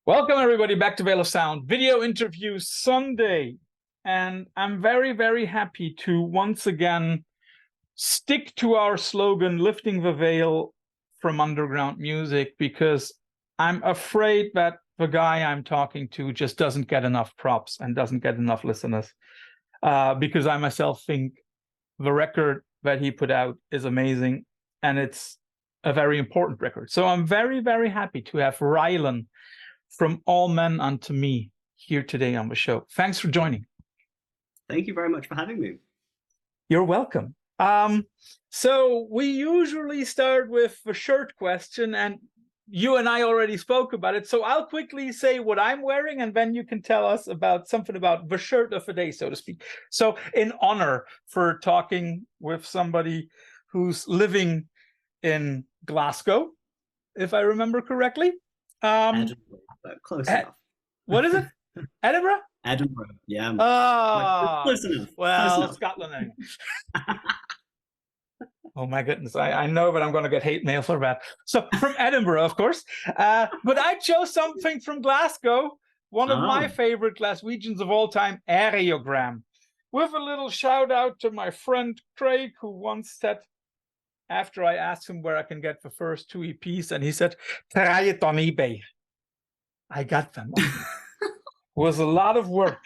Welcome, everybody, back to Veil of Sound Video Interview Sunday. And I'm very, very happy to once again stick to our slogan, lifting the veil from underground music, because I'm afraid that the guy I'm talking to just doesn't get enough props and doesn't get enough listeners. Because I myself think the record that he put out is amazing, and it's a very important record. So I'm very, very happy to have Rylan from All Men Unto Me here today on the show. Thanks for joining. Thank you very much for having me. You're welcome. So we usually start with the shirt question, and you and I already spoke about it. So I'll quickly say what I'm wearing, and then you can tell us about something about the shirt of the day, so to speak. So in honor for talking with somebody who's living in Glasgow, if I remember correctly. Edinburgh, close enough. What is it? Edinburgh? Edinburgh, yeah. Close enough. Well, close enough. Scotland. Oh my goodness, I know that I'm going to get hate mail for that. So from Edinburgh, of course. But I chose something from Glasgow, one of my favorite Glaswegians of all time, Ariogram. With a little shout out to my friend Craig, who once said, after I asked him where I can get the first 2 EPs, and he said, try it on eBay. I got them. It was a lot of work.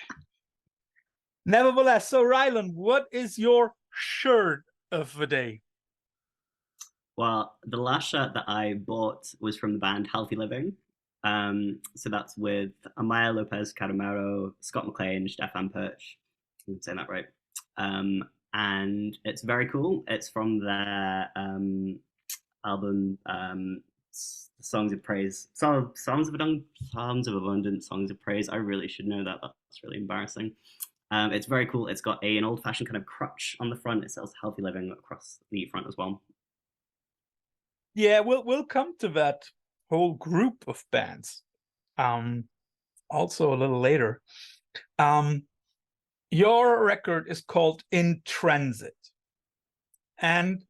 Nevertheless, so Rylan, what is your shirt of the day? Well, the last shirt that I bought was from the band Healthy Living. So that's with Amaya Lopez Caramero, Scott McLean, Stefan Perch. I'm saying that right. And it's very cool. It's from their album, Songs of Praise, Songs of Abundance, Songs of Praise. I really should know that. That's really embarrassing. It's very cool. It's got an old-fashioned kind of crutch on the front. It says Healthy Living across the front as well. Yeah, we'll come to that whole group of bands also a little later. Your record is called In Transit, and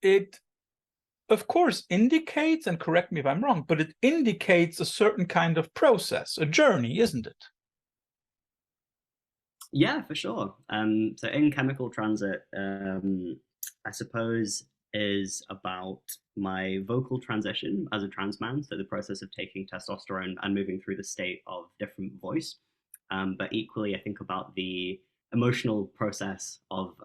it, of course, indicates, and correct me if I'm wrong, but it indicates a certain kind of process, a journey, isn't it? Yeah, for sure. So In Chemical Transit, I suppose, is about my vocal transition as a trans man, so the process of taking testosterone and moving through the state of different voice. But equally, I think about the emotional process of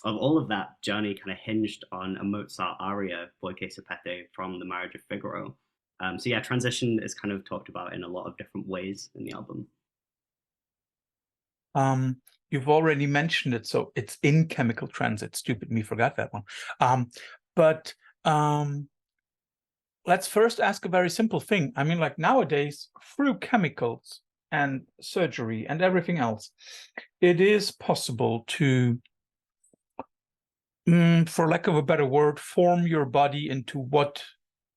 all of that journey, kind of hinged on a Mozart aria, Voi che sapete, from the Marriage of Figaro. So yeah, transition is kind of talked about in a lot of different ways in the album. You've already mentioned it, so it's in chemical transit. Stupid me, forgot that one. But let's first ask a very simple thing. I mean, like nowadays, through chemicals and surgery and everything else, it is possible to, for lack of a better word, form your body into what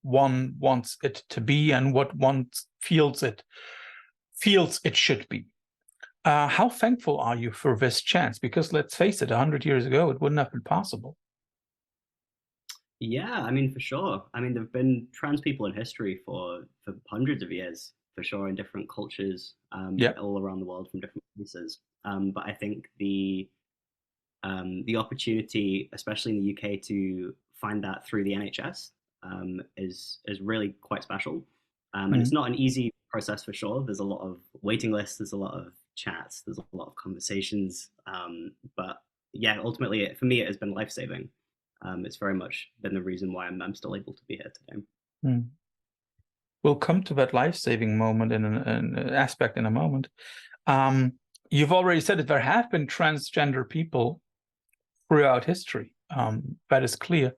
one wants it to be and what one feels it should be. How thankful are you for this chance? Because let's face it, 100 years ago, it wouldn't have been possible. Yeah, I mean, for sure. I mean, there've been trans people in history for hundreds of years, for sure, in different cultures, all around the world from different places. But I think the opportunity, especially in the UK, to find that through the NHS is really quite special. And it's not an easy process, for sure. There's a lot of waiting lists. There's a lot of chats. There's a lot of conversations. But yeah, ultimately, for me, it has been life-saving. It's very much been the reason why I'm still able to be here today. We'll come to that life-saving moment in an aspect in a moment. You've already said that there have been transgender people throughout history. That is clear.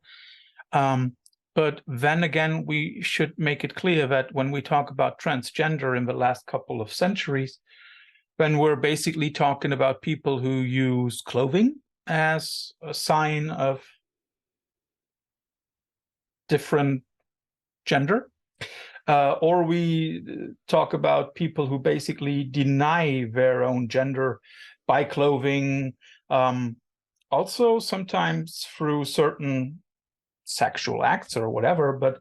But then again, we should make it clear that when we talk about transgender in the last couple of centuries, then we're basically talking about people who use clothing as a sign of different gender, or we talk about people who basically deny their own gender by clothing, also sometimes through certain sexual acts or whatever. But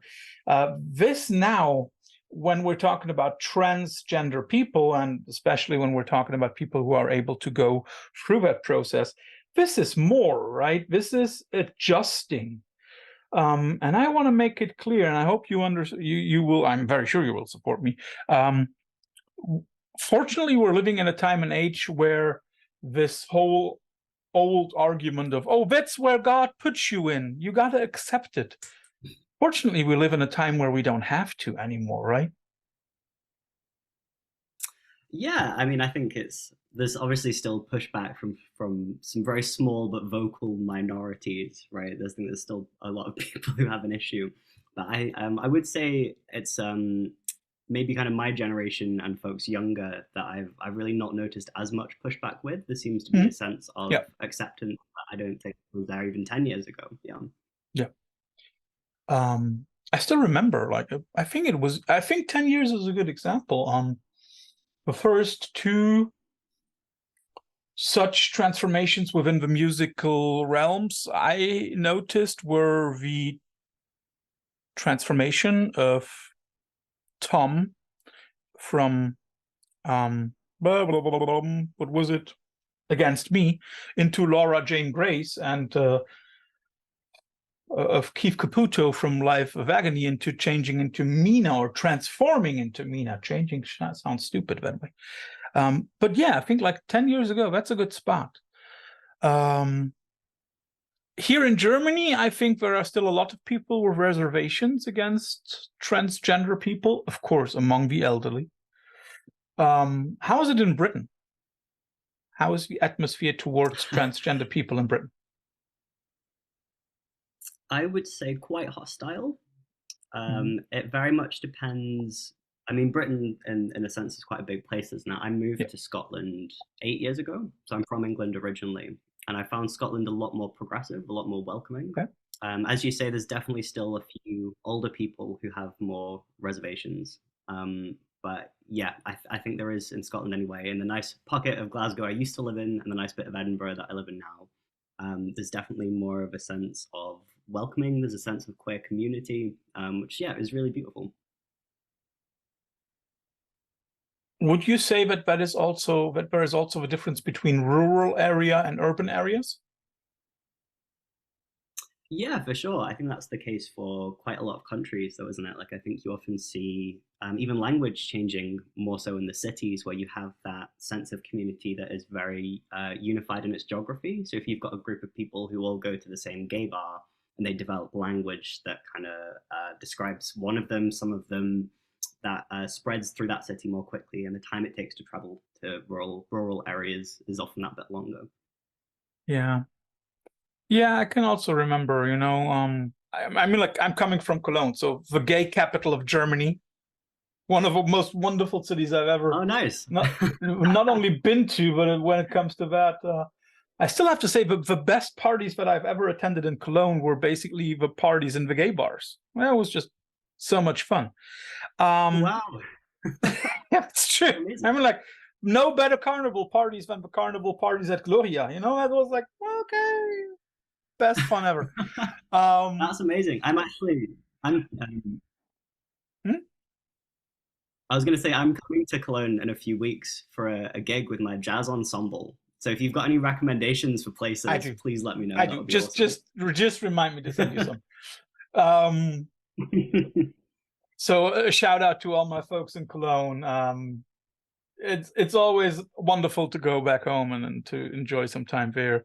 this now when we're talking about transgender people, and especially when we're talking about people who are able to go through that process, this is more, right? This is adjusting. And I want to make it clear, and I hope you you will, I'm very sure you will support me. Fortunately, we're living in a time and age where this whole old argument of, oh, that's where God puts you in, you got to accept it. Fortunately, we live in a time where we don't have to anymore, right? Yeah, I mean, I think there's obviously still pushback from some very small but vocal minorities, right? There's still a lot of people who have an issue, but I would say it's maybe kind of my generation and folks younger that I've really not noticed as much pushback with. There seems to be a sense of acceptance that I don't think was there even 10 years ago. Yeah. Yeah. I still remember, like, I think 10 years is a good example. The first two such transformations within the musical realms I noticed were the transformation of Tom from what was it, Against Me, into Laura Jane Grace, and of Keith Caputo from Life of Agony into changing into Mina, or transforming into Mina. Changing sounds stupid that way. But yeah, I think like 10 years ago, that's a good spot. Here in Germany, I think there are still a lot of people with reservations against transgender people, of course, among the elderly. How is it in Britain? How is the atmosphere towards transgender people in Britain? I would say quite hostile. It very much depends. I mean, Britain, in a sense, is quite a big place. Now, I moved to Scotland 8 years ago, so I'm from England originally, and I found Scotland a lot more progressive, a lot more welcoming. Okay. As you say, there's definitely still a few older people who have more reservations. But yeah, I think there is in Scotland anyway. In the nice pocket of Glasgow I used to live in, and the nice bit of Edinburgh that I live in now, there's definitely more of a sense of welcoming. There's a sense of queer community, which yeah, is really beautiful. Would you say that there is also a difference between rural area and urban areas? Yeah, for sure. I think that's the case for quite a lot of countries, though, isn't it? Like, I think you often see even language changing more so in the cities where you have that sense of community that is very unified in its geography. So, if you've got a group of people who all go to the same gay bar and they develop language that kind of describes one of them, some of them, that spreads through that city more quickly, and the time it takes to travel to rural areas is often that bit longer. Yeah. Yeah, I can also remember, I mean, like, I'm coming from Cologne, so the gay capital of Germany, one of the most wonderful cities I've ever not only been to, but when it comes to that, I still have to say the best parties that I've ever attended in Cologne were basically the parties in the gay bars. Well, it was just so much fun. Wow. Yeah, it's true. Amazing. I mean, like, no better carnival parties than the carnival parties at Gloria. That was like, okay, best fun ever. That's amazing. I was going to say I'm coming to Cologne in a few weeks for a gig with my jazz ensemble. So if you've got any recommendations for places, please let me know. I do. Just remind me to send you some. So a shout out to all my folks in Cologne. It's always wonderful to go back home and to enjoy some time there.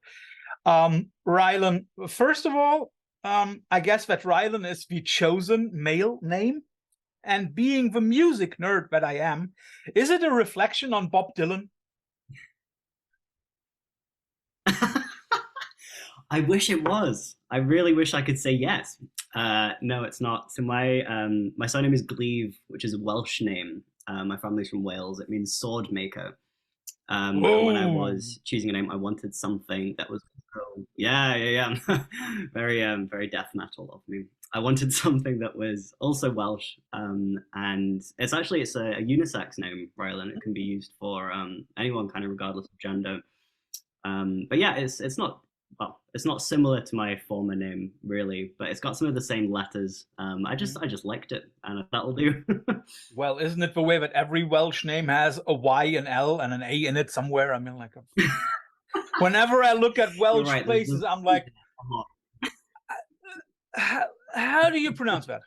Rylan, first of all, I guess that Rylan is the chosen male name. And being the music nerd that I am, is it a reflection on Bob Dylan? I wish it was. I really wish I could say yes. No, it's not. So my surname is Gleave, which is a Welsh name. My family's from Wales. It means sword maker. And when I was choosing a name, I wanted something that was yeah. Very death metal of me. I wanted something that was also Welsh, and it's a unisex name, Rylan. It can be used for anyone, kind of regardless of gender. But yeah, it's not well, it's not similar to my former name really, but it's got some of the same letters. I just liked it, and that'll do. Well, isn't it the way that every Welsh name has a Y, an L, and an A in it somewhere? I mean, like, whenever I look at You're Welsh right. places, I'm like, how do you pronounce that?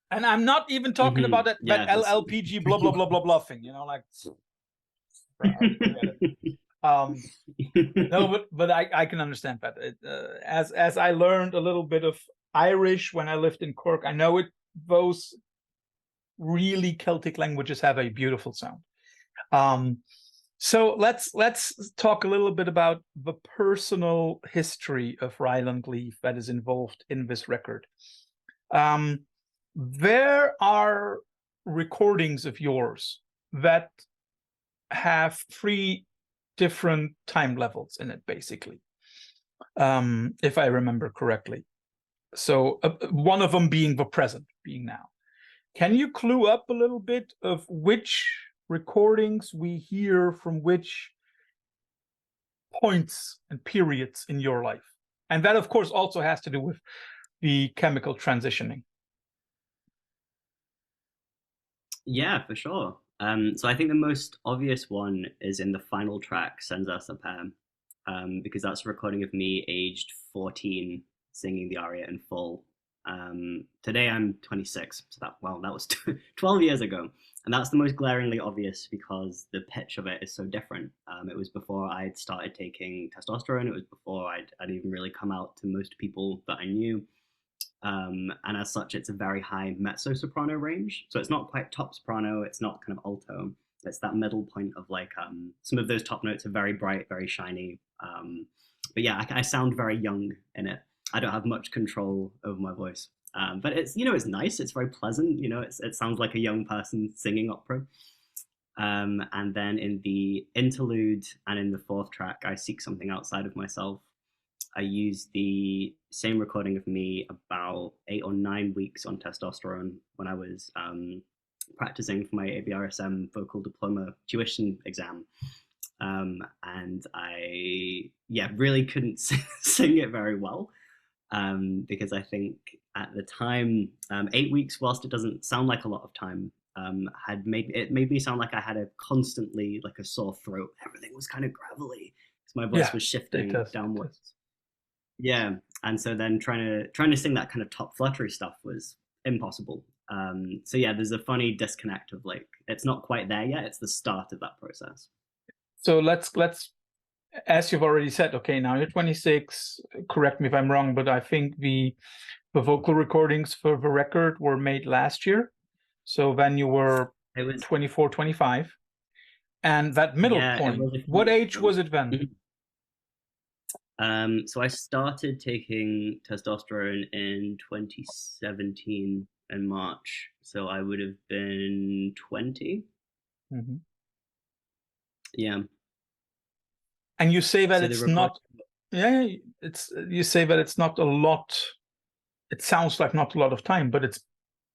And I'm not even talking about that, Yeah, that LLPG blah blah blah blah blah thing, you know, like, forget it. No, but I can understand that. As I learned a little bit of Irish when I lived in Cork, I know those really Celtic languages have a beautiful sound. So let's talk a little bit about the personal history of Rylan Gleave that is involved in this record. There are recordings of yours that have 3 different time levels in it, basically, if I remember correctly. So one of them being the present, being now. Can you clue up a little bit of which recordings we hear from which points and periods in your life? And that, of course, also has to do with the chemical transitioning. Yeah, for sure. So I think the most obvious one is in the final track, Senza Sapere, because that's a recording of me aged 14 singing the aria in full. Today I'm 26, so that was 12 years ago, and that's the most glaringly obvious because the pitch of it is so different. It was before I'd started taking testosterone. It was before I'd even really come out to most people that I knew. And as such, it's a very high mezzo-soprano range. So it's not quite top soprano, it's not kind of alto. It's that middle point of like some of those top notes are very bright, very shiny. But yeah, I sound very young in it. I don't have much control over my voice. But it's, it's nice. It's very pleasant. It sounds like a young person singing opera. And then in the interlude and in the 4th track, I Seek Something Outside of Myself. I used the same recording of me about 8 or 9 weeks on testosterone when I was practicing for my ABRSM vocal diploma tuition exam. And I, really couldn't sing it very well because I think at the time, 8 weeks, whilst it doesn't sound like a lot of time, made me sound like I had a constantly like a sore throat. Everything was kind of gravelly because my voice was shifting downwards. Yeah, and so then trying to sing that kind of top fluttery stuff was impossible. So yeah, there's a funny disconnect of like it's not quite there yet. It's the start of that process. So let's as you've already said, okay, now you're 26. Correct me if I'm wrong, but I think the vocal recordings for the record were made last year. So then you were 24, 25, and that middle point. What age was it then? So I started taking testosterone in 2017 in March. So I would have been 20. Mm-hmm. Yeah. And you say that it's not. Yeah, you say that it's not a lot. It sounds like not a lot of time, but it's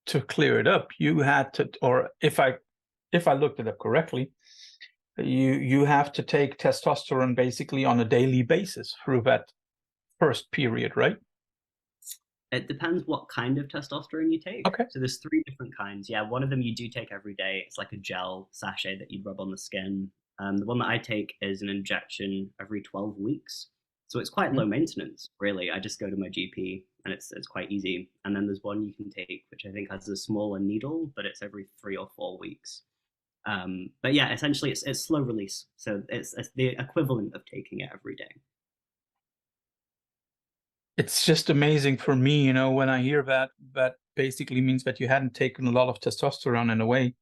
to clear it up. You had to, or if I looked it up correctly, you have to take testosterone basically on a daily basis through that first period, right? It depends what kind of testosterone you take. Okay. So there's 3 different kinds. Yeah, one of them you do take every day. It's like a gel sachet that you'd rub on the skin. The one that I take is an injection every 12 weeks. So it's quite low maintenance, really. I just go to my GP and it's quite easy. And then there's one you can take, which I think has a smaller needle, but it's every 3 or 4 weeks. But yeah, essentially it's slow release. So it's the equivalent of taking it every day. It's just amazing for me, when I hear that basically means that you hadn't taken a lot of testosterone in a way,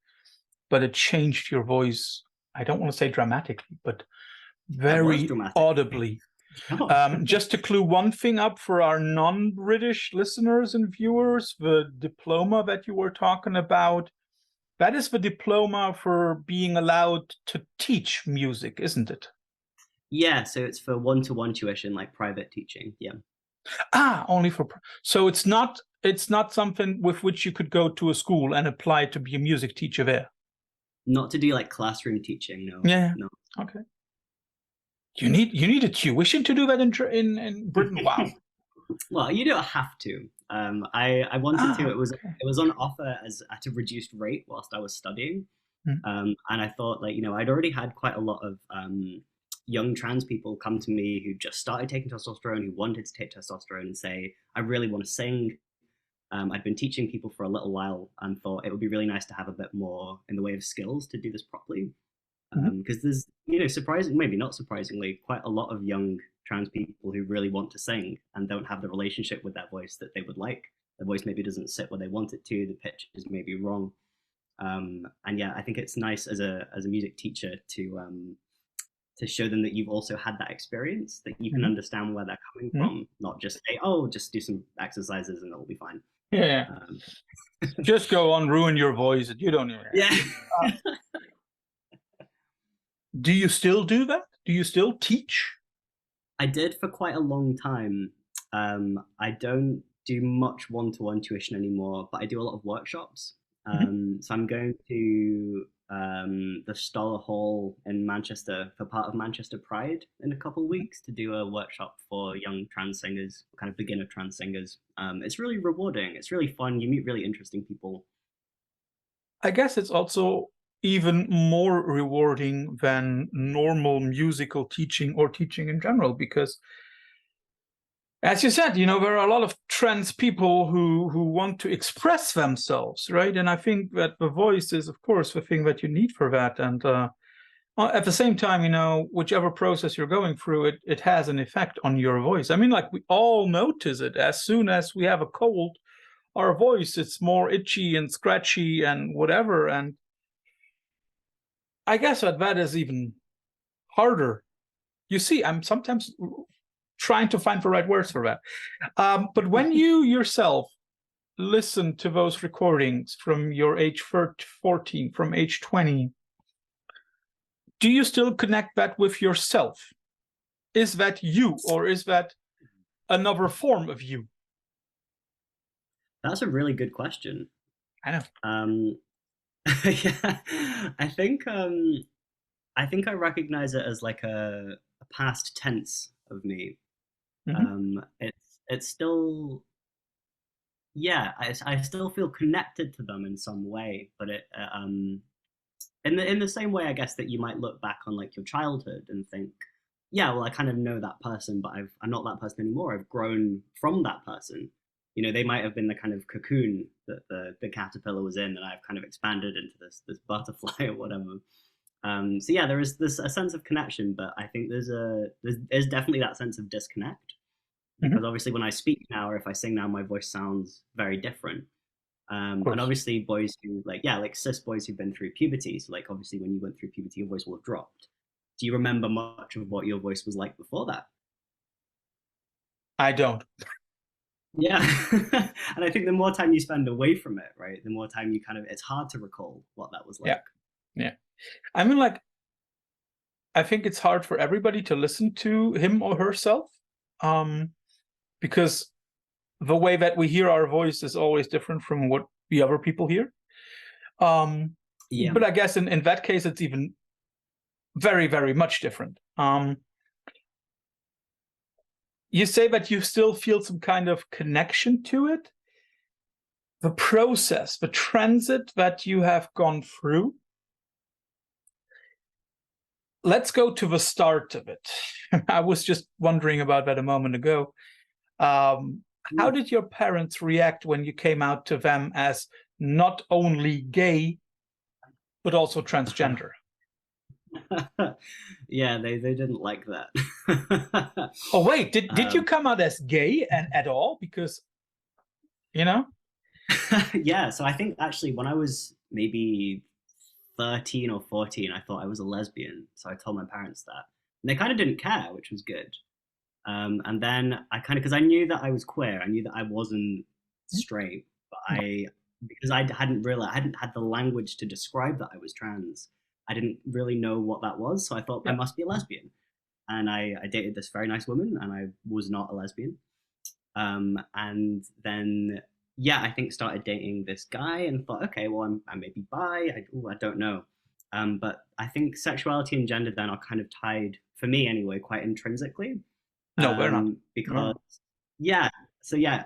but it changed your voice. I don't want to say dramatically, but very audibly. Just to clue one thing up for our non-British listeners and viewers, the diploma that you were talking about, that is the diploma for being allowed to teach music, isn't it? Yeah, so it's for one-to-one tuition, like private teaching. Yeah. Only for. So it's not something with which you could go to a school and apply to be a music teacher there. Not to do like classroom teaching, no. Yeah. No. Okay. You need a tuition to do that in Britain. Wow. Well, you don't have to. I wanted to. Ah, It was okay. it was on offer as at a reduced rate whilst I was studying, Mm. and I thought, like, I'd already had quite a lot of young trans people come to me who just started taking testosterone, who wanted to take testosterone, and say, I really want to sing. I'd been teaching people for a little while and thought it would be really nice to have a bit more in the way of skills to do this properly. Mhm. Because there's, surprising, maybe not surprisingly, quite a lot of young trans people who really want to sing and don't have the relationship with their voice that they would like. The voice maybe doesn't sit where they want it to. The pitch is maybe wrong. And yeah, I think it's nice as a music teacher to show them that you've also had that experience, that you can Mhm. understand where they're coming Mhm. from, not just say, oh, just do some exercises and it'll be fine. Yeah, yeah. Um, Just go on, ruin your voice. You don't even. yeah. Uh, do you still do that? Do you still teach? I did for quite a long time. I don't do much one-to-one tuition anymore, but I do a lot of workshops. Mhm. So I'm going to the Stoller Hall in Manchester for part of Manchester Pride in a couple of weeks to do a workshop for young trans singers, kind of beginner trans singers. It's really rewarding. It's really fun. You meet really interesting people. I guess it's also even more rewarding than normal musical teaching or teaching in general, because as you said, there are a lot of trans people who want to express themselves, right? And I think that the voice is, of course, the thing that you need for that. And at the same time, whichever process you're going through, it has an effect on your voice. I mean, like, we all notice it as soon as we have a cold. Our voice, it's more itchy and scratchy and whatever. And I guess that is even harder. You see, I'm sometimes trying to find the right words for that. But when you yourself listen to those recordings from your age 14, from age 20, do you still connect that with yourself? Is that you, or is that another form of you? That's a really good question. I know. Um, yeah, I think I recognize it as like a past tense of me. Mm-hmm. It's still, yeah, I still feel connected to them in some way, but in the same way, I guess, that you might look back on like your childhood and think, yeah, well, I kind of know that person, but I'm not that person anymore. I've grown from that person. They might have been the kind of cocoon that the caterpillar was in, and I've kind of expanded into this butterfly or whatever. So yeah, there is this a sense of connection, but I think there's definitely that sense of disconnect, Mm-hmm. because obviously when I speak now or if I sing now, my voice sounds very different. Of And course. obviously boys who like cis boys who've been through puberty, so like obviously when you went through puberty, your voice will have dropped. Do you remember much of what your voice was like before that? I don't. Yeah. And I think the more time you spend away from it, right, the more time you kind of it's hard to recall what that was Yeah. like. Yeah. I mean, like, I think it's hard for everybody to listen to him or herself, um, because the way that we hear our voice is always different from what the other people hear. Um, Yeah. but I guess in that case, it's even very, very much different. You say that you still feel some kind of connection to it. The process, the transit that you have gone through. Let's go to the start of it. I was just wondering about that a moment ago. How did your parents react when you came out to them as not only gay, but also transgender? Yeah, they didn't like that. Oh, wait, did you um, come out as gay and at all? Because, you know? yeah, so I think actually when I was maybe 13 or 14, I thought I was a lesbian. So I told my parents that. And they kind of didn't care, which was good. And then I kind of, because I knew that I was queer, I knew that I wasn't straight, but because I hadn't realized, I hadn't had the language to describe that I was trans, I didn't really know what that was. So I thought I Yeah. must be a lesbian. And I dated this very nice woman, and I was not a lesbian. And then, yeah, I think started dating this guy and thought, okay, well, I may be bi. I don't know. But I think sexuality and gender then are kind of tied, for me anyway, quite intrinsically. No, they're not. Because No. yeah, so yeah,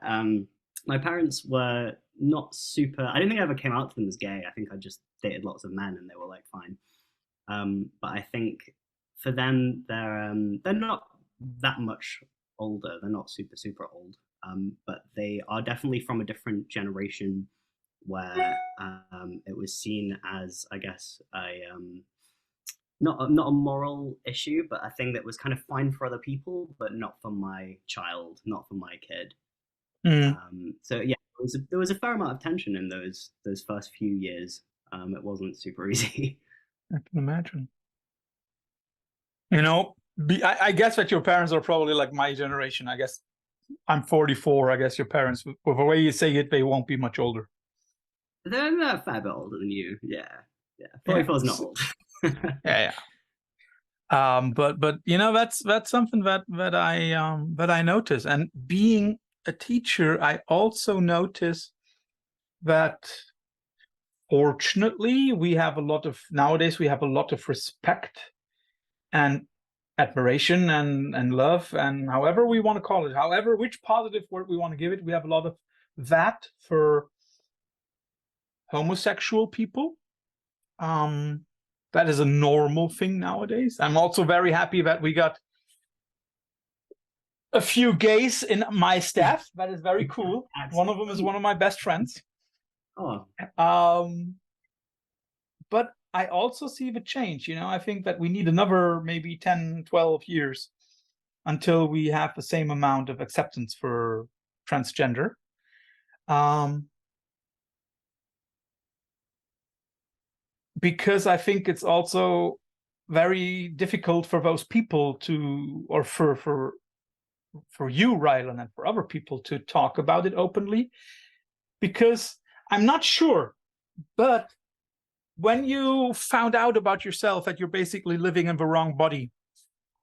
my parents were not super. I don't think I ever came out to them as gay. I think I just dated lots of men, and they were like fine. But I think for them, they're not that much older. They're not super super old. But they are definitely from a different generation where it was seen as, I guess, a not a moral issue, but a thing that was kind of fine for other people, but not for my child, not for my kid. Mm, So yeah, there was a fair amount of tension in those first few years. It wasn't super easy. I can imagine. You know, I guess that your parents are probably like my generation. I guess I'm 44. I guess your parents, with the way you say it, they won't be much older. They're a fair bit older than you. Yeah, yeah. Yeah. 44 is not old. Yeah, yeah. But you know, that's something that I notice. And being a teacher, I also notice that fortunately we have a lot of nowadays we have a lot of respect and admiration and love, and however we want to call it, however which positive word we want to give it, we have a lot of that for homosexual people. That is a normal thing nowadays. I'm also very happy that we got a few gays in my staff. That is very cool. One of them is one of my best friends. Oh, Um, but I also see the change. You know, I think that we need another maybe 10, 12 years until we have the same amount of acceptance for transgender. Um, because I think it's also very difficult for those people to, or for you, Rylan, and for other people to talk about it openly, because I'm not sure, but when you found out about yourself that you're basically living in the wrong body,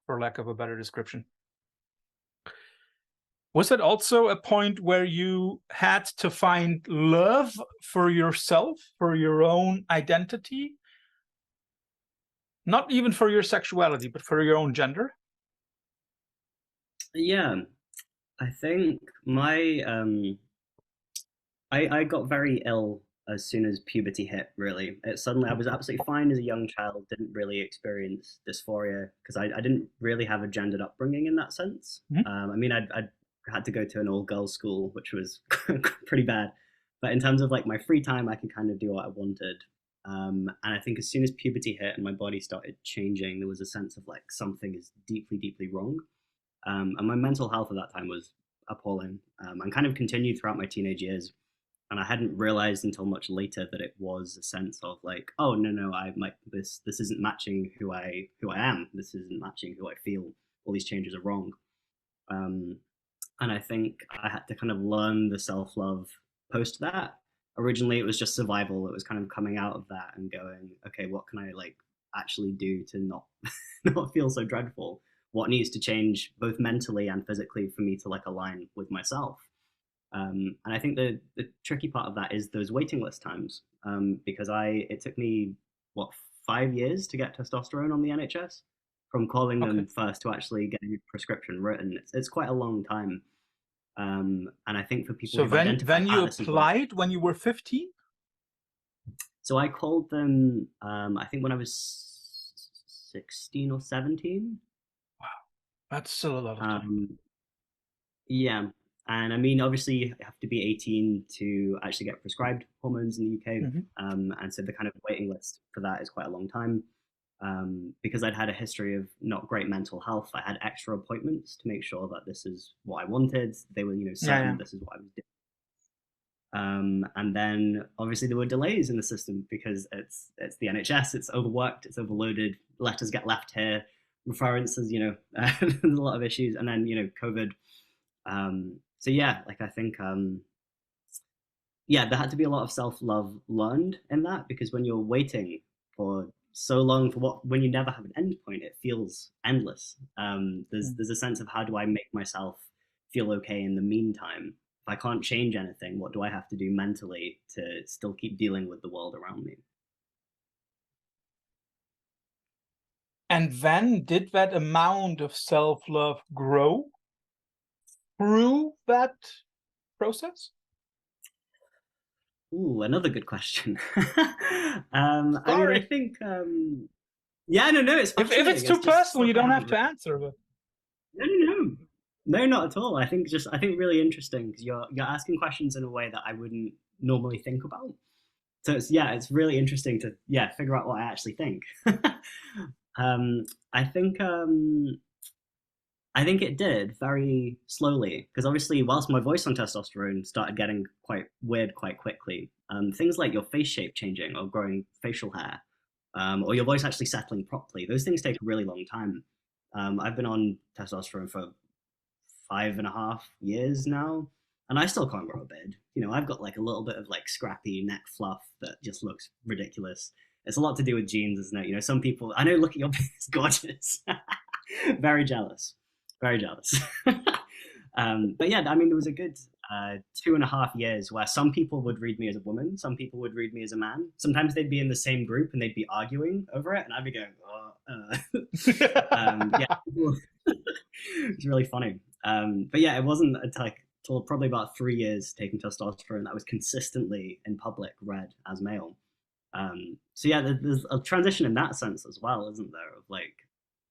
for lack of a better description, was it also a point where you had to find love for yourself, for your own identity? Not even for your sexuality, but for your own gender? yeah. I think I got very ill as soon as puberty hit, really. I was absolutely fine as a young child, didn't really experience dysphoria because I didn't really have a gendered upbringing in that sense. Mhm. I mean, I had to go to an all girls school, which was pretty bad. But in terms of like my free time, I could kind of do what I wanted. And I think as soon as puberty hit and my body started changing, there was a sense of like something is deeply, deeply wrong. And my mental health at that time was appalling, and kind of continued throughout my teenage years. And I hadn't realized until much later that it was a sense of like, oh no, no, I like this isn't matching who I am. This isn't matching who I feel. All these changes are wrong. Um, and I think I had to kind of learn the self love post that. Originally, it was just survival. It was kind of coming out of that and going, okay, what can I like actually do to not not feel so dreadful? What needs to change both mentally and physically for me to like align with myself? And I think the tricky part of that is those waiting list times, because it took me what 5 years to get testosterone on the NHS, from calling Okay. them first to actually getting a prescription written. It's quite a long time, and I think for people So who've identified, then you this is what I. applied when you were 15? So I called them, I think when I was 16 or 17. Wow, that's still a lot of time. Um, Yeah, and I mean, obviously, you have to be 18 to actually get prescribed hormones in the UK, Mhm. and so the kind of waiting list for that is quite a long time. Because I'd had a history of not great mental health, I had extra appointments to make sure that this is what I wanted. They were, Yeah, certain yeah. this is what I was doing. And then obviously there were delays in the system because it's the NHS, it's overworked, it's overloaded. Letters get left here, references, there's a lot of issues, and then COVID. So yeah, like I think yeah, there had to be a lot of self love learned in that, because when you're waiting for so long for when you never have an end point, it feels endless. Mm. There's a sense of how do I make myself feel okay in the meantime. If I can't change anything, what do I have to do mentally to still keep dealing with the world around me? And then did that amount of self-love grow through that process? Ooh, another good question. I mean, I Sorry. think, yeah, no, it's If fascinating. it's too It's just personal, you stuff I don't have haven't to really. answer. But No, not at all. I think really interesting because you're asking questions in a way that I wouldn't normally think about. So it's really interesting to figure out what I actually think. um, I think I think it did very slowly because obviously, whilst my voice on testosterone started getting quite weird quite quickly, things like your face shape changing or growing facial hair, or your voice actually settling properly, those things take a really long time. I've been on testosterone for 5.5 years now, and I still can't grow a beard. You know, I've got like a little bit of like scrappy neck fluff that just looks ridiculous. It's a lot to do with genes, isn't it? You know, some people. I know. Look at your beard; it's gorgeous. Very jealous. Very jealous. But yeah, I mean, there was a good 2.5 years where some people would read me as a woman, some people would read me as a man. Sometimes they'd be in the same group and they'd be arguing over it, and I'd be going, yeah, it's really funny. But yeah, it wasn't until probably about 3 years taking testosterone that I was consistently in public read as male. So yeah, there's a transition in that sense as well, isn't there? Of like,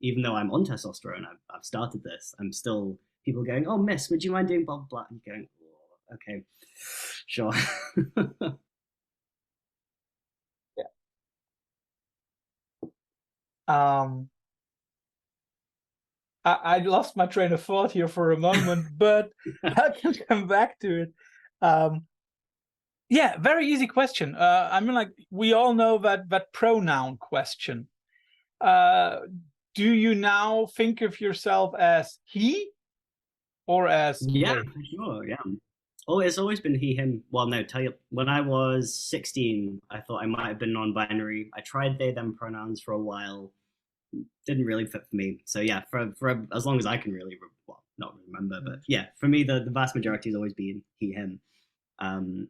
even though I'm on testosterone, I've started this, I'm still people going, "Oh, miss, would you mind doing blah blah blah?" And you're going, oh, "Okay, sure." Yeah. Um, I lost my train of thought here for a moment, but I can come back to it. Yeah, very easy question. I mean, like, we all know that pronoun question. Uh, do you now think of yourself as he or as Yeah, they? for sure. Yeah. Oh, it's always been he, him. Well, no, tell you, when I was 16, I thought I might have been non binary. I tried they, them pronouns for a while. Didn't really fit for me. So, yeah, for as long as I can really, well, not remember, but yeah, for me, the vast majority has always been he, him. Um,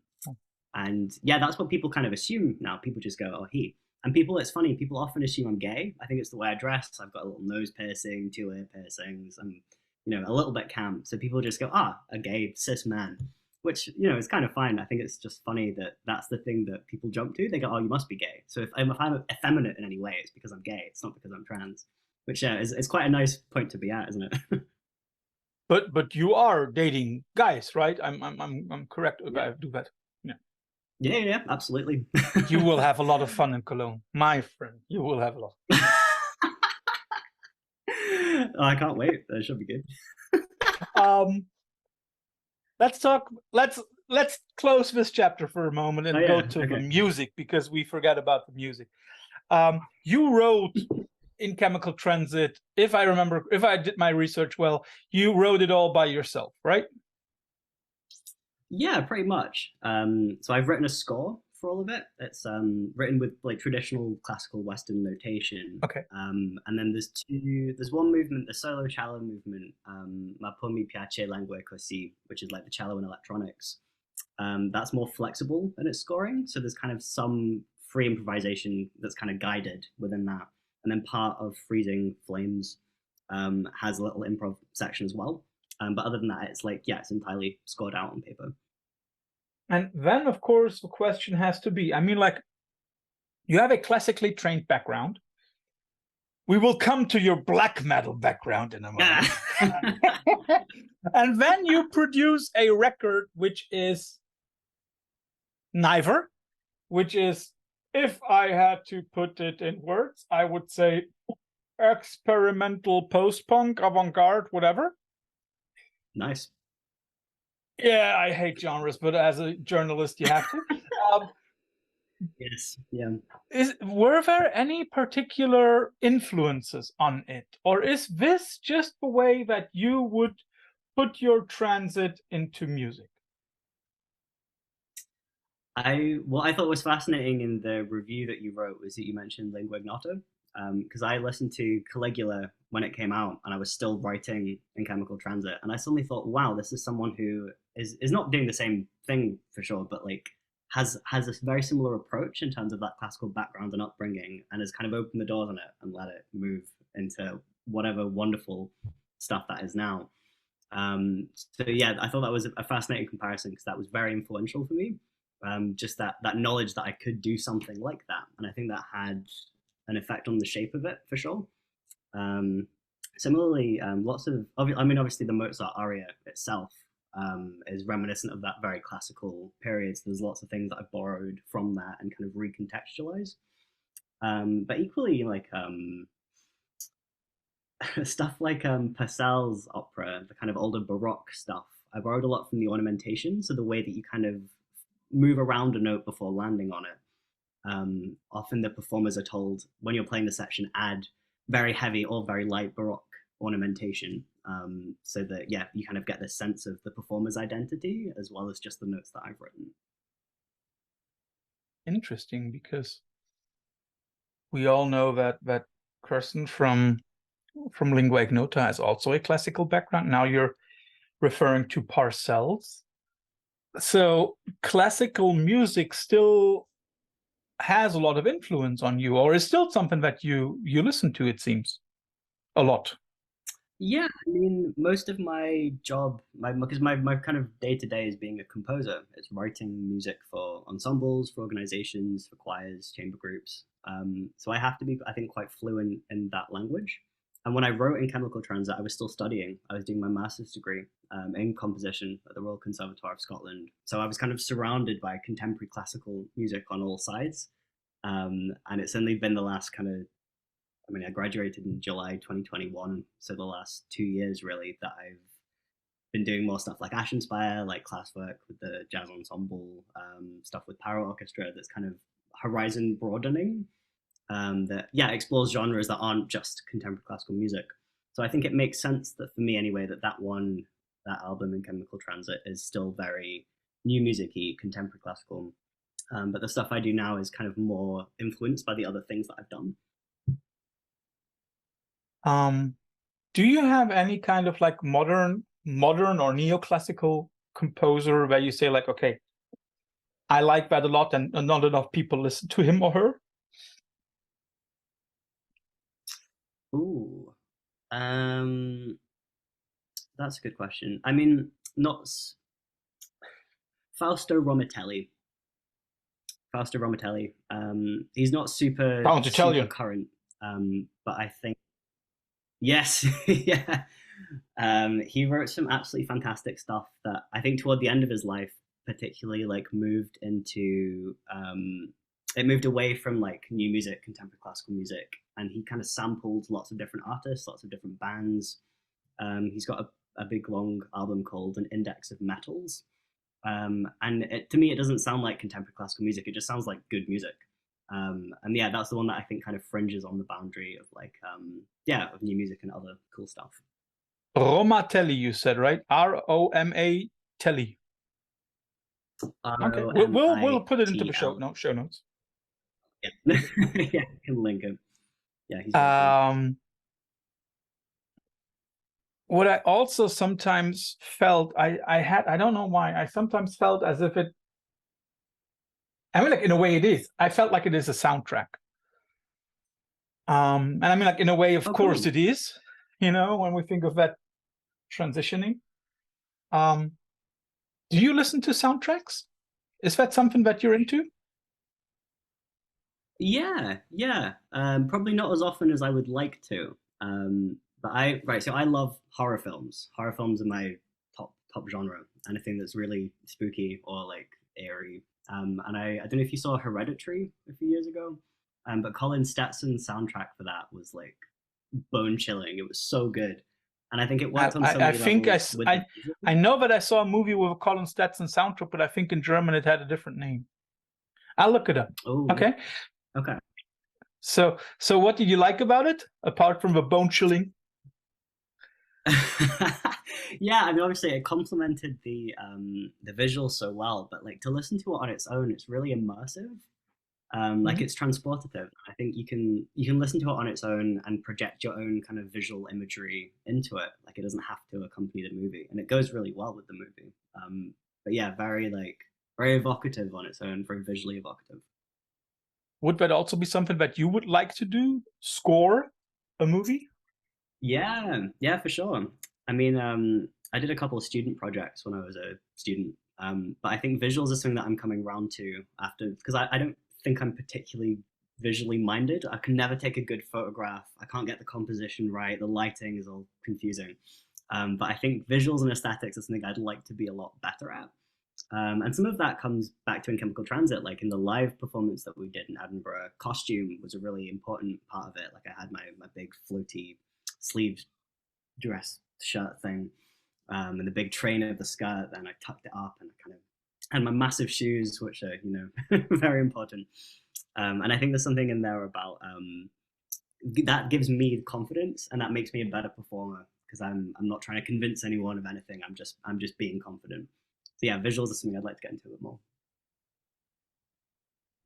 and yeah, that's what people kind of assume now. People just go, oh, he. And people, it's funny, people often assume I'm gay. I think it's the way I dress. I've got a little nose piercing, two ear piercings. I'm, a little bit camp. So people just go, a gay cis man, which, is kind of fine. I think it's just funny that that's the thing that people jump to. They go, oh, you must be gay. So if I'm effeminate in any way, it's because I'm gay. It's not because I'm trans, which is quite a nice point to be at, isn't it? But you are dating guys, right? I'm correct if Yeah. I do that. Yeah. Yeah, absolutely. You will have a lot of fun in Cologne, my friend. You will have a lot. Oh, I can't wait. That should be good. Let's talk. Let's close this chapter for a moment and go to the music, because we forgot about the music. You wrote in Chemical Transit, if I did my research well, you wrote it all by yourself, right? Yeah, pretty much. So I've written a score for all of it. It's written with like traditional classical Western notation. Okay. And then there's one movement, the solo cello movement, Ma può mi piace lingua così, which is like the cello and electronics. That's more flexible in its scoring. So there's kind of some free improvisation that's kind of guided within that. And then part of Freezing Flames has a little improv section as well. But other than that, it's like, it's entirely scored out on paper. And then, of course, the question has to be, I mean, like, you have a classically trained background. We will come to your black metal background in a moment. And then you produce a record which is neither, which is, if I had to put it in words, I would say experimental post-punk, avant-garde, whatever. Nice. Yeah, I hate genres, but as a journalist, you have to. Yes. Yeah. Were there any particular influences on it, or is this just the way that you would put your transit into music? What I thought was fascinating in the review that you wrote was that you mentioned Lingua Ignota, because I listened to Caligula when it came out, and I was still writing in Chemical Transit, and I suddenly thought, wow, this is someone who is not doing the same thing for sure, but like has a very similar approach in terms of that classical background and upbringing, and has kind of opened the doors on it and let it move into whatever wonderful stuff that is now. So yeah, I thought that was a fascinating comparison because that was very influential for me. Just that knowledge that I could do something like that, and I think that had an effect on the shape of it for sure. Um, Similarly, lots of I mean, obviously the Mozart aria itself is reminiscent of that very classical period. So there's lots of things that I borrowed from that and kind of recontextualized. But equally, like stuff like Purcell's opera, the kind of older Baroque stuff, I borrowed a lot from the ornamentation. So the way that you kind of move around a note before landing on it. Often the performers are told when you're playing the section, add very heavy or very light Baroque ornamentation, so that yeah, you kind of get this sense of the performer's identity as well as just the notes that I've written. Interesting, because we all know that Kirsten from Lingua Ignota has also a classical background. Now you're referring to Parcells. So classical music still has a lot of influence on you, or is still something that you listen to, it seems, a lot. Yeah, I mean, most of my job, because my kind of day to day is being a composer. It's writing music for ensembles, for organizations, for choirs, chamber groups. So I have to be, I think, quite fluent in that language. And when I wrote in Chemical Transit, I was still studying. I was doing my master's degree in composition at the Royal Conservatoire of Scotland. So I was kind of surrounded by contemporary classical music on all sides. And it's only been the last kind of, I mean, I graduated in July 2021, so the last 2 years really that I've been doing more stuff like Ashenspire, like class work with the jazz ensemble, stuff with power orchestra that's kind of horizon broadening, that yeah explores genres that aren't just contemporary classical music. So I think it makes sense that for me anyway that album in Chemical Transit is still very new music-y, contemporary classical. But the stuff I do now is kind of more influenced by the other things that I've done. Do you have any kind of like modern or neoclassical composer where you say like, okay, I like that a lot and not enough people listen to him or her? Ooh, that's a good question. I mean, not Fausto Romitelli. Fausto Romitelli. He's not super Sounds Italian. current, but I think yes, yeah. He wrote some absolutely fantastic stuff that I think toward the end of his life, particularly like moved into it moved away from like new music, contemporary classical music, and he kind of sampled lots of different artists, lots of different bands. He's got a big long album called An Index of Metals, and to me, it doesn't sound like contemporary classical music. It just sounds like good music. And yeah, that's the one that I think kind of fringes on the boundary of like, yeah, of new music and other cool stuff. Romatelli, you said, right? Roma Telly. Okay, we'll put it into the show notes. Yeah, yeah, can link him. Yeah, he's what I also sometimes felt, I don't know why, I sometimes felt as if it, I mean, like in a way it is. I felt like it is a soundtrack. And I mean, like in a way, of course cool. it is, you know, when we think of that transitioning. Do you listen to soundtracks? Is that something that you're into? Yeah, yeah. Probably not as often as I would like to. But so I love horror films. Horror films are my top genre. Anything that's really spooky or like airy. And I don't know if you saw Hereditary a few years ago, but Colin Stetson's soundtrack for that was like bone chilling. It was so good, and I think it worked on so many levels. I know that I saw a movie with a Colin Stetson soundtrack, but I think in German it had a different name. I'll look it up. Oh, okay. Okay. So what did you like about it, apart from the bone chilling? Yeah, I mean, obviously it complemented the visuals so well, but like to listen to it on its own, it's really immersive. Like it's transportative. I think you can listen to it on its own and project your own kind of visual imagery into it. Like it doesn't have to accompany the movie, and it goes really well with the movie. But yeah, very like very evocative on its own, very visually evocative. Would that also be something that you would like to do? Score a movie? Yeah, for sure. I mean, I did a couple of student projects when I was a student, but I think visuals is something that I'm coming around to after, because I don't think I'm particularly visually minded. I can never take a good photograph. I can't get the composition right. The lighting is all confusing. But I think visuals and aesthetics is something I'd like to be a lot better at. And some of that comes back to In Chemical Transit, like in the live performance that we did in Edinburgh. Costume was a really important part of it. Like I had my big floaty sleeved dress shirt thing, and the big train of the skirt. Then I tucked it up, and I kind of had my massive shoes, which are very important. And I think there's something in there about that gives me confidence, and that makes me a better performer because I'm not trying to convince anyone of anything. I'm just being confident. So yeah, visuals is something I'd like to get into a bit more.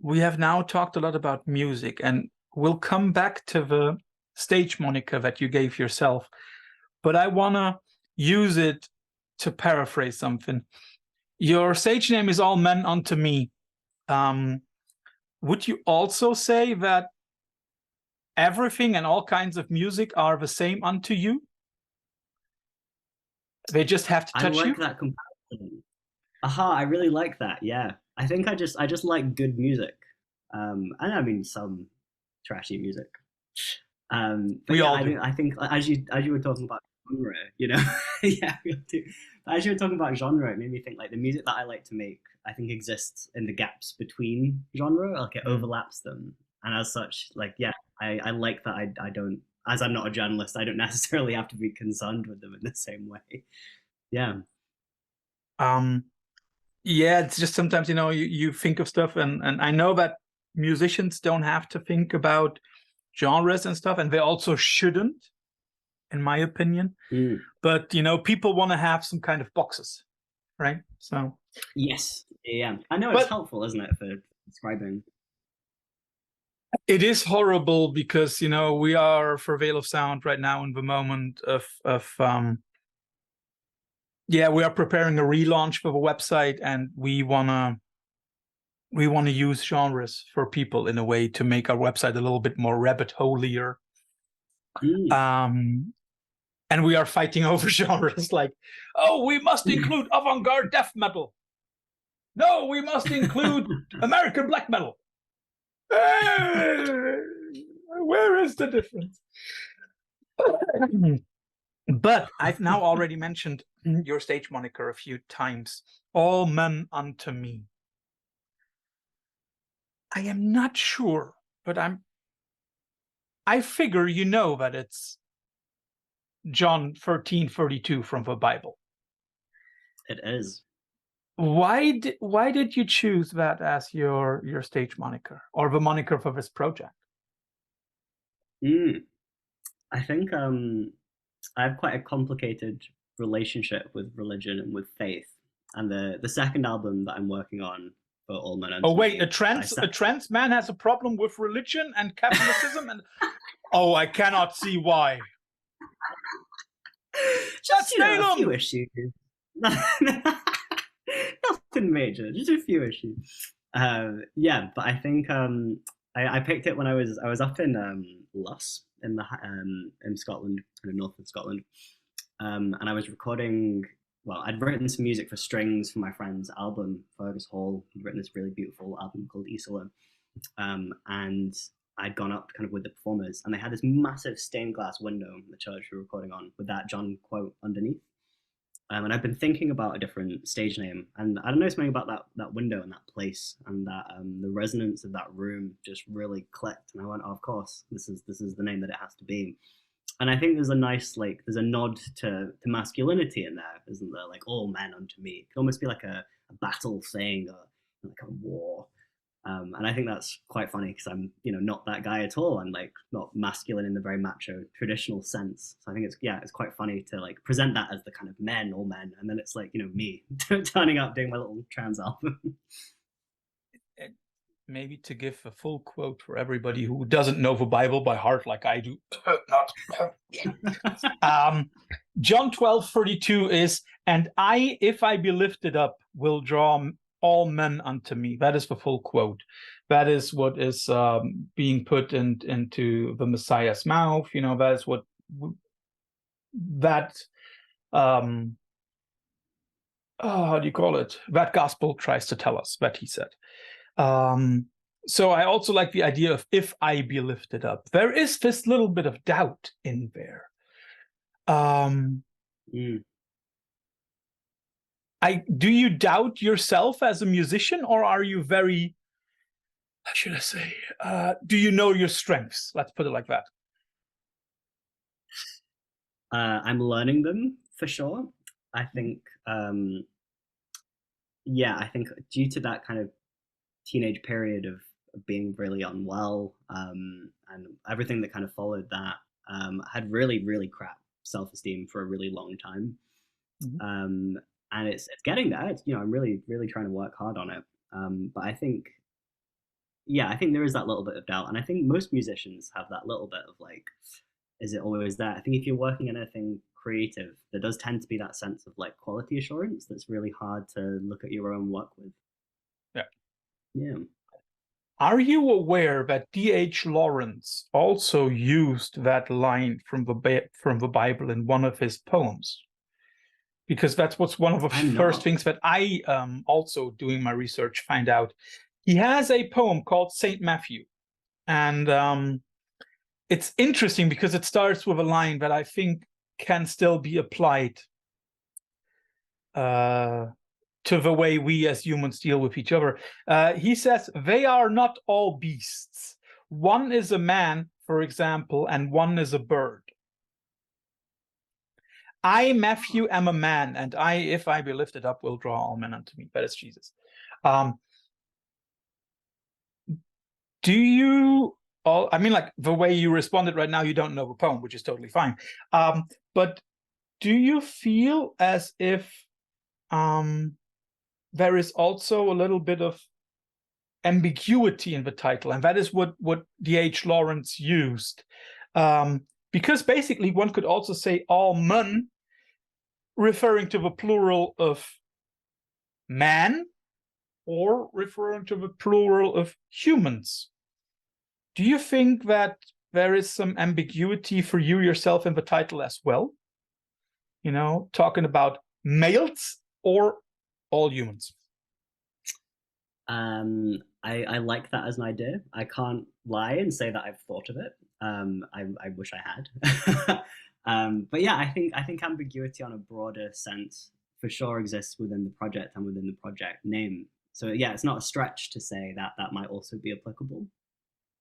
We have now talked a lot about music, and we'll come back to the stage moniker that you gave yourself. But I want to use it to paraphrase something. Your stage name is All Men Unto Me. Would you also say that everything and all kinds of music are the same unto you? They just have to touch you? I like that comparison. Aha, I really like that. Yeah, I think I just like good music, and I mean some trashy music. But We yeah, all do. I think as you were talking about genre, yeah, we all do. But as you were talking about genre, it made me think like the music that I like to make, I think exists in the gaps between genre, like it overlaps them, and as such, like yeah, I like that I don't, as I'm not a journalist, I don't necessarily have to be concerned with them in the same way. Yeah. Yeah, it's just sometimes, you think of stuff, and I know that musicians don't have to think about genres and stuff, and they also shouldn't, in my opinion. Mm. But, people want to have some kind of boxes, right? So Yes, yeah. I know it's helpful, isn't it, for describing? It is horrible because, we are for Veil of Sound right now in the moment of we are preparing a relaunch for the website, and we wanna use genres for people in a way to make our website a little bit more rabbit holier. And we are fighting over genres like, oh, we must include avant-garde death metal. No, we must include American black metal. Where is the difference? But I've now already mentioned your stage moniker a few times. All Men Unto Me. I am not sure, but I figure that it's John 13:32 from the Bible. It is. Why did you choose that as your stage moniker, or the moniker for this project? I think I have quite a complicated relationship with religion and with faith. And the second album that I'm working on for All Men Unto Me. Oh wait, a trans man has a problem with religion and Catholicism, and oh, I cannot see why. Just a few issues. Nothing major, just a few issues. Yeah, but I think I picked it when I was up in Luss in Scotland, in the north of Scotland, and I was recording. Well, I'd written some music for strings for my friend's album. Fergus Hall had written this really beautiful album called Isola, and I'd gone up kind of with the performers, and they had this massive stained glass window in the church we were recording on with that John quote underneath. And I've been thinking about a different stage name, and I don't know, something about that window and that place and that the resonance of that room just really clicked. And I went, oh, of course, this is the name that it has to be. And I think there's a nice, like, there's a nod to masculinity in there, isn't there? Like, all men unto me. It could almost be like a battle thing, or like a war. And I think that's quite funny because I'm, not that guy at all. I'm like not masculine in the very macho traditional sense. So I think it's quite funny to like present that as the kind of men, all men, and then it's like, me turning up doing my little trans album. Maybe to give a full quote for everybody who doesn't know the Bible by heart like I do. John 12:32 is, and I, if I be lifted up, will draw all men unto me. That is the full quote. That is what is being put into the Messiah's mouth. You know, that is what that how do you call it? That gospel tries to tell us, that he said. So I also like the idea of if I be lifted up. There is this little bit of doubt in there. Do you doubt yourself as a musician, or are you very, how should I say, do you know your strengths? Let's put it like that. I'm learning them for sure. I think, I think due to that kind of teenage period of being really unwell, and everything that kind of followed that, had really, really crap self-esteem for a really long time. And it's getting there. It's, I'm really, really trying to work hard on it. But I think there is that little bit of doubt. And I think most musicians have that little bit of like, is it always there? I think if you're working in anything creative, there does tend to be that sense of like quality assurance that's really hard to look at your own work with. Yeah. Are you aware that D.H. Lawrence also used that line from the Bible in one of his poems? Because that's what's one of the first things that I also doing my research find out. He has a poem called Saint Matthew, and it's interesting because it starts with a line that I think can still be applied to the way we as humans deal with each other. He says, they are not all beasts. One is a man, for example, and one is a bird. I, Matthew, am a man, and I, if I be lifted up, will draw all men unto me. That is Jesus. Do you all, I mean, like the way you responded right now, you don't know the poem, which is totally fine. But do you feel as if there is also a little bit of ambiguity in the title, and that is what D.H. Lawrence used? Because basically one could also say all men, referring to the plural of man, or referring to the plural of humans. Do you think that there is some ambiguity for you yourself in the title as well? You know, talking about males or all humans? I like that as an idea. I can't lie and say that I've thought of it. I wish I had. But yeah, I think ambiguity on a broader sense for sure exists within the project and within the project name. So yeah, it's not a stretch to say that that might also be applicable.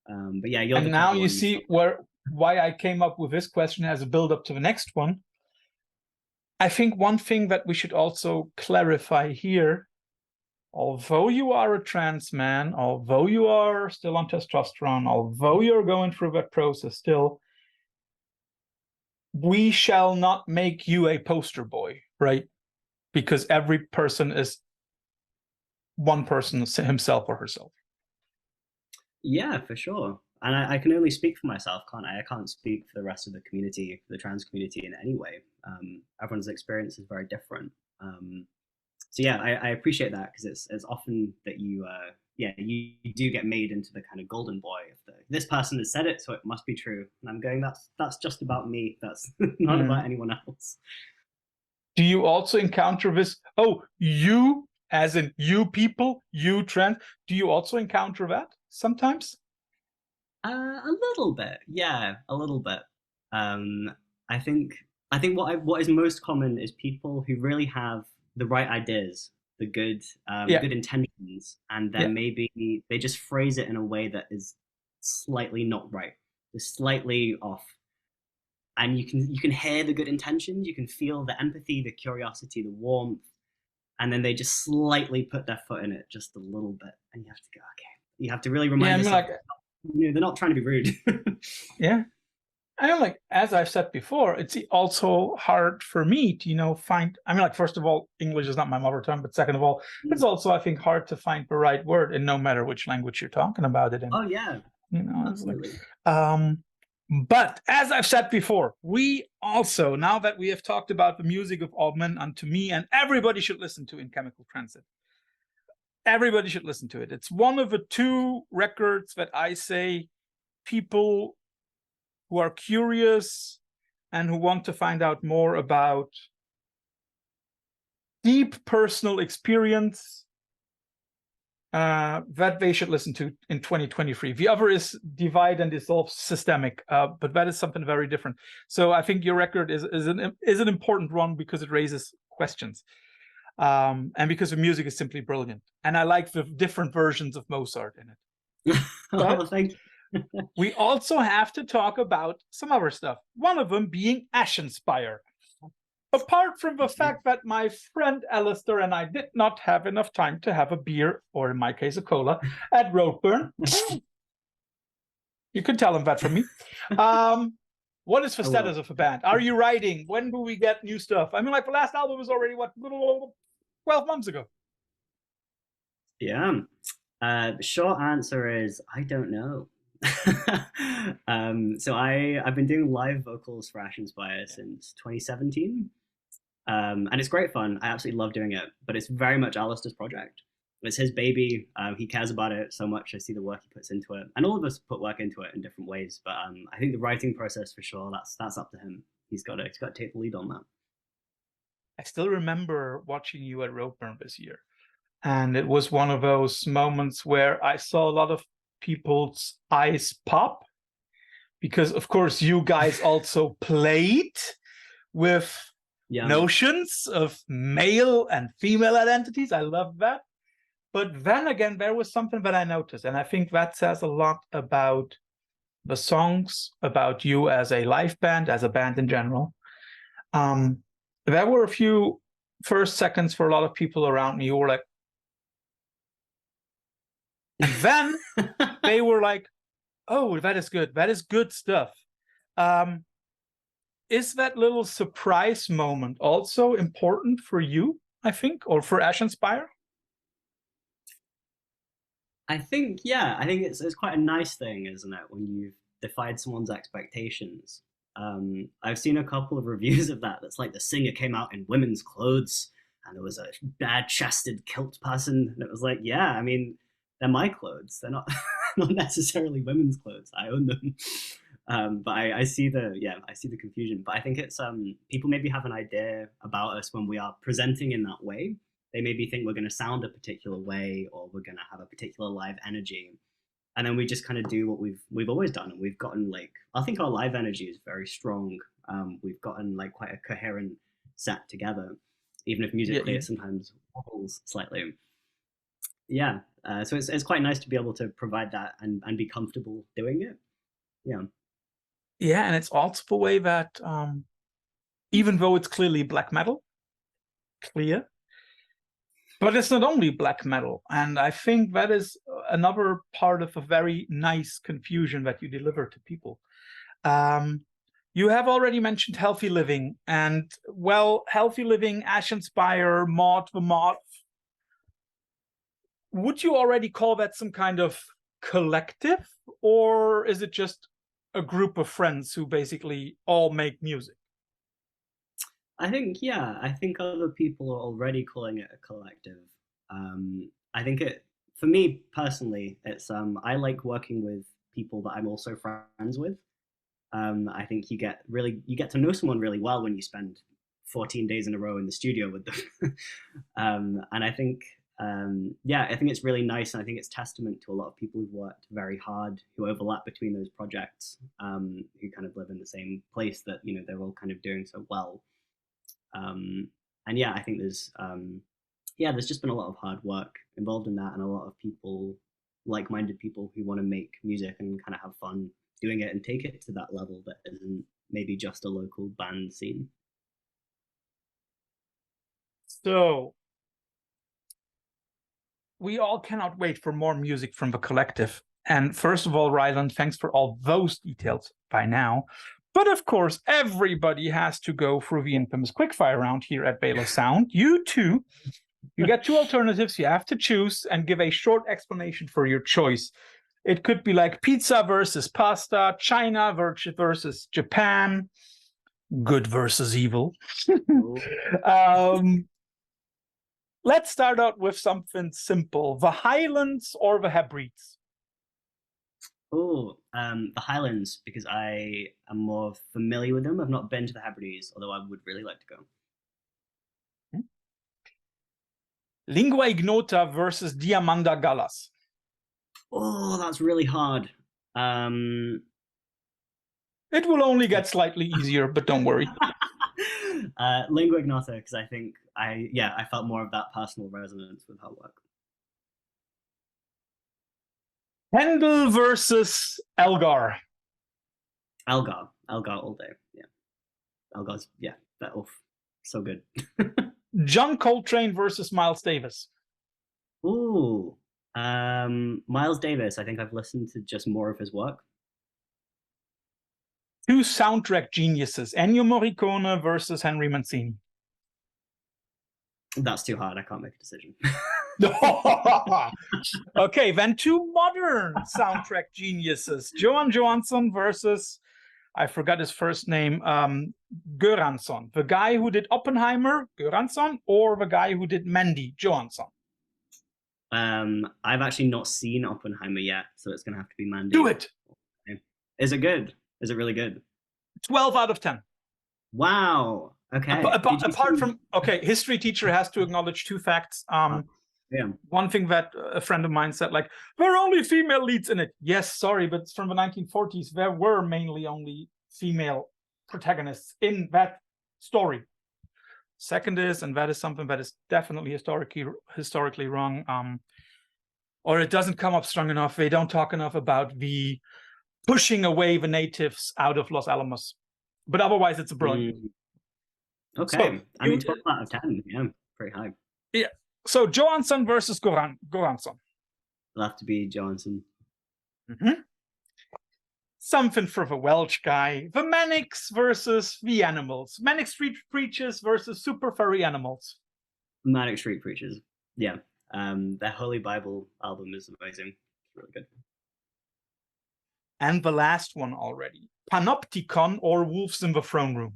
But yeah, and now you see why I came up with this question as a build up to the next one. I think one thing that we should also clarify here, although you are a trans man, although you are still on testosterone, although you're going through that process still, we shall not make you a poster boy, right? Because every person is one person, himself or herself. Yeah, for sure. And I can only speak for myself, can't I? I can't speak for the rest of the community, the trans community in any way. Everyone's experience is very different. So yeah, I appreciate that, because it's often that you do get made into the kind of golden boy of this person has said it, so it must be true. And I'm going, that's just about me. That's not about anyone else. Do you also encounter this? Oh, you, as in you people, you trans. Do you also encounter that sometimes? A little bit, yeah, a little bit. I think what is most common is people who really have the right ideas, the good intentions, and then maybe they just phrase it in a way that is slightly not right, just slightly off. And you can hear the good intentions, you can feel the empathy, the curiosity, the warmth, and then they just slightly put their foot in it just a little bit, and you have to go, okay. You have to really remind yourself. They're not trying to be rude. Yeah. I mean, like, as I've said before, it's also hard for me to, find, I mean, like, first of all, English is not my mother tongue, but second of all, it's also, I think, hard to find the right word in no matter which language you're talking about it in. Oh, yeah. Absolutely. But as I've said before, we also, now that we have talked about the music of all men unto me, and everybody should listen to In Chemical Transit, everybody should listen to it. It's one of the two records that I say people who are curious and who want to find out more about deep personal experience, that they should listen to in 2023. The other is Divide and Dissolve Systemic, but that is something very different. So I think your record is an important one because it raises questions, and because the music is simply brilliant. And I like the different versions of Mozart in it. Oh, thank you. We also have to talk about some other stuff. One of them being Ashenspire. Apart from the fact that my friend Alistair and I did not have enough time to have a beer, or in my case, a cola, at Roadburn. You can tell him that from me. What is the status of the band? Are you writing? When do we get new stuff? I mean, like the last album was already, what, 12 months ago? Yeah. The short answer is, I don't know. So I've been doing live vocals for Ashenspire since 2017, and it's great fun. I absolutely love doing it, but it's very much Alistair's project. It's his baby. He cares about it so much. I see the work he puts into it, and all of us put work into it in different ways. But I think the writing process, for sure, that's up to him. He's got to take the lead on that. I still remember watching you at Roadburn this year, and it was one of those moments where I saw a lot of people's eyes pop, because of course you guys also played with notions of male and female identities. I love that. But then again, there was something that I noticed, and I think that says a lot about the songs, about you as a live band, as a band in general. There were a few first seconds for a lot of people around me who were like, and then they were like, oh, that is good. That is good stuff. Is that little surprise moment also important for you, I think, or for Ashenspire? I think, yeah. I think it's quite a nice thing, isn't it, when you've defied someone's expectations. I've seen a couple of reviews of that. That's like the singer came out in women's clothes and there was a bad-chested kilt person. And it was like, yeah, I mean, they're my clothes. They're not not necessarily women's clothes. I own them. But I see the confusion. But I think it's people maybe have an idea about us when we are presenting in that way. They maybe think we're going to sound a particular way, or we're going to have a particular live energy, and then we just kind of do what we've always done, and we've gotten like, I think our live energy is very strong. We've gotten like quite a coherent set together, even if musically it sometimes wobbles slightly. Yeah, so it's quite nice to be able to provide that and be comfortable doing it. Yeah, and it's also the way that even though it's clearly black metal, but it's not only black metal, and I think that is another part of a very nice confusion that you deliver to people. You have already mentioned Healthy Living, and well, Healthy Living, Ashenspire, the Moth. Would you already call that some kind of collective, or is it just a group of friends who basically all make music? I think other people are already calling it a collective. I think for me personally, it's I like working with people that I'm also friends with. I think you get to know someone really well when you spend 14 days in a row in the studio with them. And I think I think it's really nice, and I think it's testament to a lot of people who've worked very hard, who overlap between those projects, who kind of live in the same place, that they're all kind of doing so well. And I think there's just been a lot of hard work involved in that, and a lot of people, like-minded people, who want to make music and kind of have fun doing it and take it to that level that isn't maybe just a local band scene. So we all cannot wait for more music from the collective. And first of all, Rylan, thanks for all those details by now. But of course, everybody has to go through the infamous quickfire round here at Bela Sound. You too. You get two alternatives. You have to choose and give a short explanation for your choice. It could be like pizza versus pasta, China versus Japan, good versus evil. Let's start out with something simple. The Highlands or the Hebrides? Oh, the Highlands, because I am more familiar with them. I've not been to the Hebrides, although I would really like to go. Lingua Ignota versus Diamanda Galas. Oh, that's really hard. It will only get slightly easier, but don't worry. Lingua Ignota, because I think I felt more of that personal resonance with her work. Handel versus Elgar. Elgar all day. Yeah, Elgar's that so good. John Coltrane versus Miles Davis. Ooh, Miles Davis. I think I've listened to just more of his work. Two soundtrack geniuses, Ennio Morricone versus Henry Mancini. That's too hard. I can't make a decision. Okay, then two modern soundtrack geniuses, Johan Johansson versus, I forgot his first name, Göransson. The guy who did Oppenheimer, Göransson, or the guy who did Mandy, Johansson. I've actually not seen Oppenheimer yet, so it's gonna have to be Mandy. Do it. Is it good? Is it really good? 12 out of 10. Wow. Okay. Apart from, okay, history teacher has to acknowledge two facts. One thing that a friend of mine said, like, there are only female leads in it. Yes, sorry, but it's from the 1940s. There were mainly only female protagonists in that story. Second is, and that is something that is definitely historically wrong, or it doesn't come up strong enough. They don't talk enough about the pushing away the natives out of Los Alamos. But otherwise, it's a brilliant. Okay. So, I mean, 12 out of 10. Yeah, pretty high. Yeah. So Johansson versus Göransson. It'll have to be Johansson. Something for the Welsh guy. The Manics versus the Animals. Manic Street Preachers versus Super Furry Animals. Manic Street Preachers. Yeah. Their Holy Bible album is amazing. It's really good. And the last one already. Panopticon or Wolves in the Throne Room.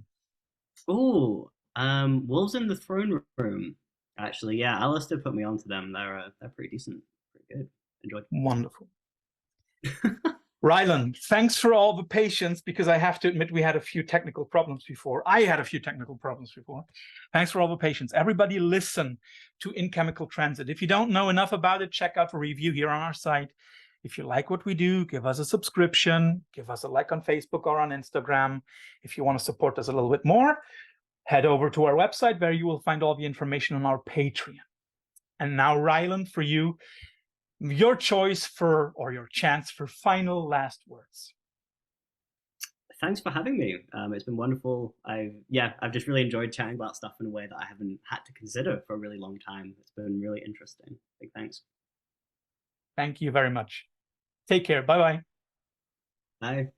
Ooh, Wolves in the Throne Room. Actually, yeah, Alistair put me onto them. They're pretty decent, pretty good. Enjoyed. Wonderful. Rylan, thanks for all the patience, because I have to admit we had a few technical problems before. I had a few technical problems before. Thanks for all the patience. Everybody listen to In Chemical Transit. If you don't know enough about it, check out the review here on our site. If you like what we do, give us a subscription, give us a like on Facebook or on Instagram. If you want to support us a little bit more, head over to our website where you will find all the information on our Patreon. And now, Rylan, for you, your choice for, or your chance for final last words. Thanks for having me. It's been wonderful. I've just really enjoyed chatting about stuff in a way that I haven't had to consider for a really long time. It's been really interesting. Big thanks. Thank you very much. Take care. Bye-bye. Bye.